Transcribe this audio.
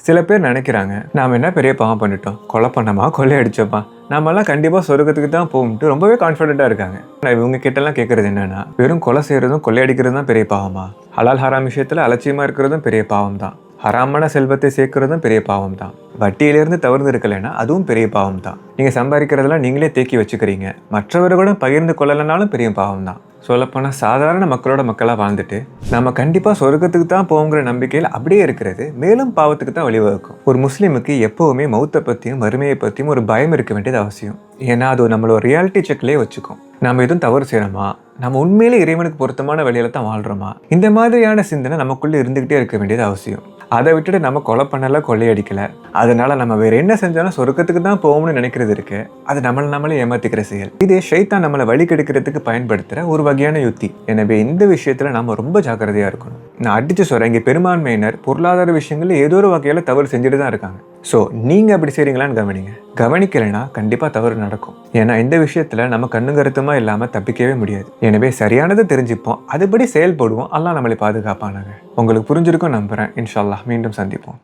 சில பேர் நினைக்கிறாங்க, நாம் என்ன பெரிய பாவம் பண்ணிட்டோம், கொலை பண்ணோமா, கொள்ளை அடிச்சோமா, நாமெல்லாம் கண்டிப்பாக சொர்க்கத்துக்கு தான் போகும்ட்டு ரொம்பவே கான்ஃபிடென்ட்டாக இருக்காங்க. நான் இவங்க கிட்டலாம் கேட்குறது என்னன்னா, வெறும் கொலை செய்கிறதும் கொள்ளையடிக்கிறதும் தான் பெரிய பாவமா? ஹலால் ஹராம் விஷயத்தில் அலட்சியமாக இருக்கிறதும் பெரிய பாவம் தான். ஹராமான செல்வத்தை சேர்க்கிறதும் பெரிய பாவம் தான். வட்டியிலேருந்து தவிர்த்து இருக்கலைன்னா அதுவும் பெரிய பாவம் தான். நீங்கள் சம்பாதிக்கிறதெல்லாம் நீங்களே தேக்கி வச்சுக்கிறீங்க, மற்றவர்களும் பகிர்ந்து கொள்ளலைனாலும் பெரிய பாவம் தான். சொல்லப்போனால் சாதாரண மக்களோட மக்களாக வாழ்ந்துட்டு நம்ம கண்டிப்பாக சொர்க்கத்துக்கு தான் போங்கிற நம்பிக்கையில் அப்படியே இருக்கிறது மேலும் பாவத்துக்கு தான் வழிவகுக்கும். ஒரு முஸ்லீமுக்கு எப்போவுமே மௌத்தை பற்றியும் வறுமையை பற்றியும் ஒரு பயம் இருக்க வேண்டியது அவசியம். ஏன்னா அது நம்மளோட ரியாலிட்டி செக்லேயே வச்சுக்கும். நம்ம எதுவும் தவறு செய்யணுமா, நம்ம உண்மையிலே இறைவனுக்கு பொருத்தமான வழியில தான் வாழ்கிறோமா, இந்த மாதிரியான சிந்தனை நமக்குள்ளே இருந்துக்கிட்டே இருக்க வேண்டியது அவசியம். அதை விட்டுட்டு நம்ம கொலை பண்ணலை, கொள்ளையடிக்கலை, அதனால நம்ம வேற என்ன செஞ்சாலும் சொர்க்கத்துக்கு தான் போகணும்னு நினைக்கிறது இருக்கு, அது நம்மளே ஏமாத்திக்கிற செயல். இது ஷைத்தான் நம்மளை வழி கெடுக்கிறதுக்கு பயன்படுத்துகிற ஒரு வகையான யுக்தி. எனவே இந்த விஷயத்தில் நம்ம ரொம்ப ஜாக்கிரதையாக இருக்கணும். நான் அடித்து சொல்கிறேன், இங்கே பெரும்பான்மையினர் பொருளாதார விஷயங்களில் ஏதோ ஒரு வகையில் தவறு செஞ்சுட்டு தான் இருக்காங்க. ஸோ நீங்கள் அப்படி செய்கிறீங்களான்னு கவனிங்க. கவனிக்கலைன்னா கண்டிப்பாக தவறு நடக்கும். ஏன்னா இந்த விஷயத்தில் நம்ம கண்ணுங்கருத்துமா இல்லாமல் தப்பிக்கவே முடியாது. எனவே சரியானதை தெரிஞ்சுப்போம், அதுபடி செயல்படுவோம். அல்லாஹ் நம்மளை பாதுகாப்பானாங்க. உங்களுக்கு புரிஞ்சிருக்கும் நம்புகிறேன். இன்ஷா அல்லாஹ் மீண்டும் சந்திப்போம்.